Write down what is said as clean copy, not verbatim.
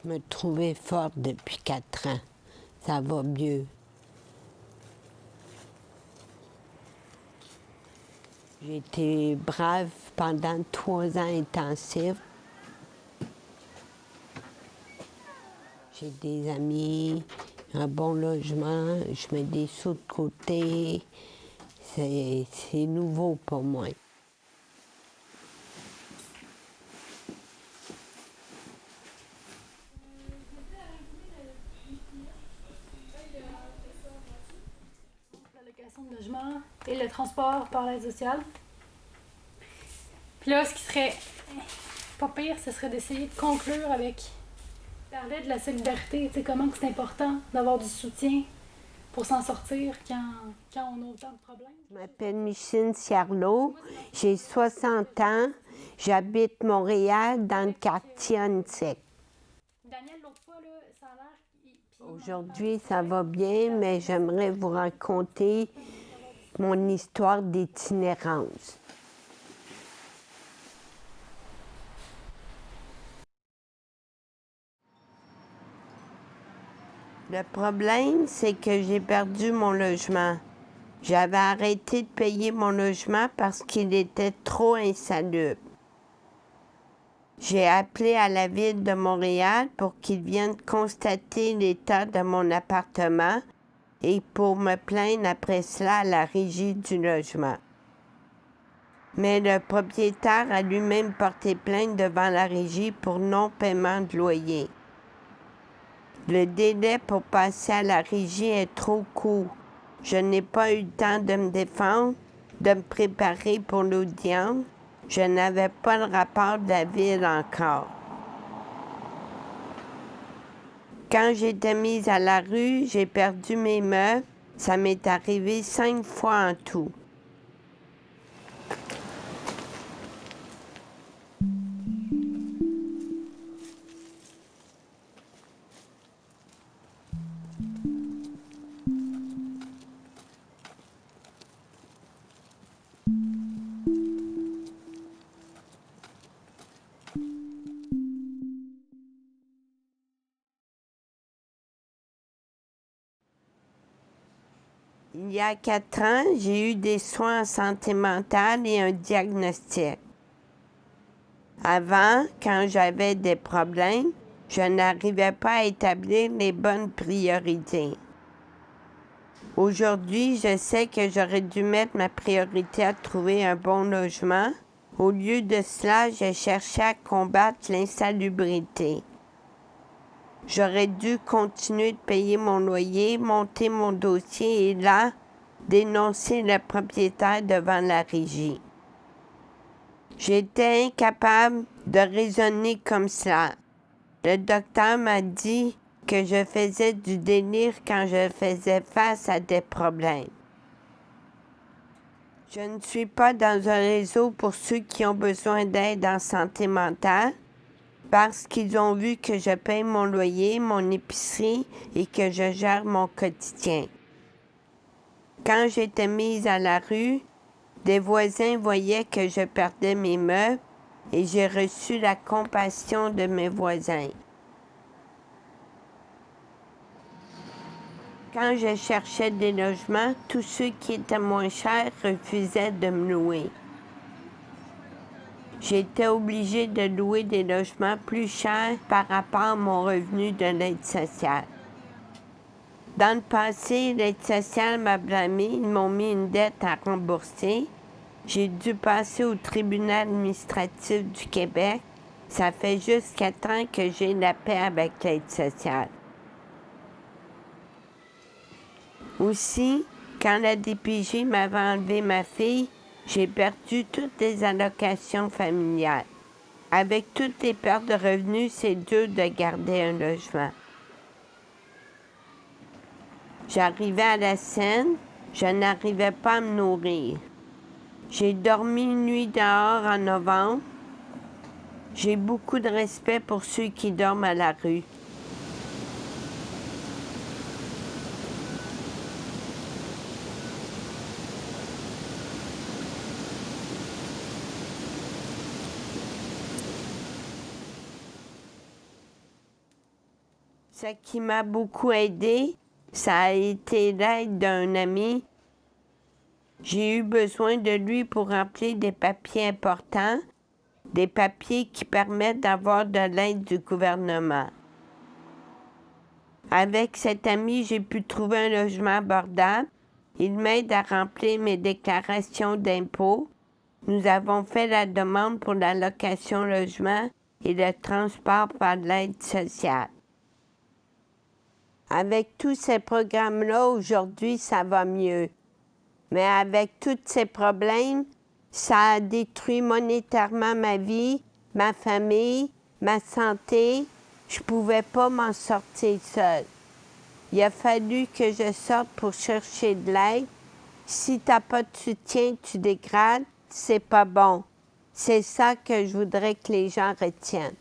Je me trouvais forte depuis 4 ans. Ça va mieux. J'ai été brave pendant 3 ans intensifs. J'ai des amis, un bon logement, je mets des sous de côté. C'est nouveau pour moi. L'allocation de logement et le transport par l'aide sociale. Puis là, ce qui serait pas pire, ce serait d'essayer de conclure avec parler de la solidarité, tu sais, comment c'est important d'avoir du soutien pour s'en sortir quand on a autant de problèmes. Je m'appelle Micheline Ciarlot, j'ai 60 ans, j'habite Montréal dans le quartier Antique. Daniel, l'autre fois, là, ça a l'air... Aujourd'hui, ça va bien, mais j'aimerais vous raconter mon histoire d'itinérance. Le problème, c'est que j'ai perdu mon logement. J'avais arrêté de payer mon logement parce qu'il était trop insalubre. J'ai appelé à la ville de Montréal pour qu'ils viennent constater l'état de mon appartement et pour me plaindre après cela à la régie du logement. Mais le propriétaire a lui-même porté plainte devant la régie pour non-paiement de loyer. Le délai pour passer à la régie est trop court. Je n'ai pas eu le temps de me défendre, de me préparer pour l'audience. Je n'avais pas le rapport de la ville encore. Quand j'étais mise à la rue, j'ai perdu mes meubles. Ça m'est arrivé 5 fois en tout. Il y a 4 ans, j'ai eu des soins en santé mentale et un diagnostic. Avant, quand j'avais des problèmes, je n'arrivais pas à établir les bonnes priorités. Aujourd'hui, je sais que j'aurais dû mettre ma priorité à trouver un bon logement. Au lieu de cela, j'ai cherché à combattre l'insalubrité. J'aurais dû continuer de payer mon loyer, monter mon dossier et là, dénoncer le propriétaire devant la régie. J'étais incapable de raisonner comme cela. Le docteur m'a dit que je faisais du délire quand je faisais face à des problèmes. Je ne suis pas dans un réseau pour ceux qui ont besoin d'aide en santé mentale parce qu'ils ont vu que je paye mon loyer, mon épicerie et que je gère mon quotidien. Quand j'étais mise à la rue, des voisins voyaient que je perdais mes meubles et j'ai reçu la compassion de mes voisins. Quand je cherchais des logements, tous ceux qui étaient moins chers refusaient de me louer. J'étais obligée de louer des logements plus chers par rapport à mon revenu de l'aide sociale. Dans le passé, l'aide sociale m'a blâmé, ils m'ont mis une dette à rembourser. J'ai dû passer au tribunal administratif du Québec. Ça fait juste 4 ans que j'ai la paix avec l'aide sociale. Aussi, quand la DPJ m'avait enlevé ma fille, j'ai perdu toutes les allocations familiales. Avec toutes les pertes de revenus, c'est dur de garder un logement. J'arrivais à la Seine, je n'arrivais pas à me nourrir. J'ai dormi une nuit dehors en novembre. J'ai beaucoup de respect pour ceux qui dorment à la rue. Ce qui m'a beaucoup aidé, ça a été l'aide d'un ami. J'ai eu besoin de lui pour remplir des papiers importants, des papiers qui permettent d'avoir de l'aide du gouvernement. Avec cet ami, j'ai pu trouver un logement abordable. Il m'aide à remplir mes déclarations d'impôts. Nous avons fait la demande pour la location logement et le transport par l'aide sociale. Avec tous ces programmes-là, aujourd'hui, ça va mieux. Mais avec tous ces problèmes, ça a détruit monétairement ma vie, ma famille, ma santé. Je ne pouvais pas m'en sortir seule. Il a fallu que je sorte pour chercher de l'aide. Si tu n'as pas de soutien, tu dégrades, c'est pas bon. C'est ça que je voudrais que les gens retiennent.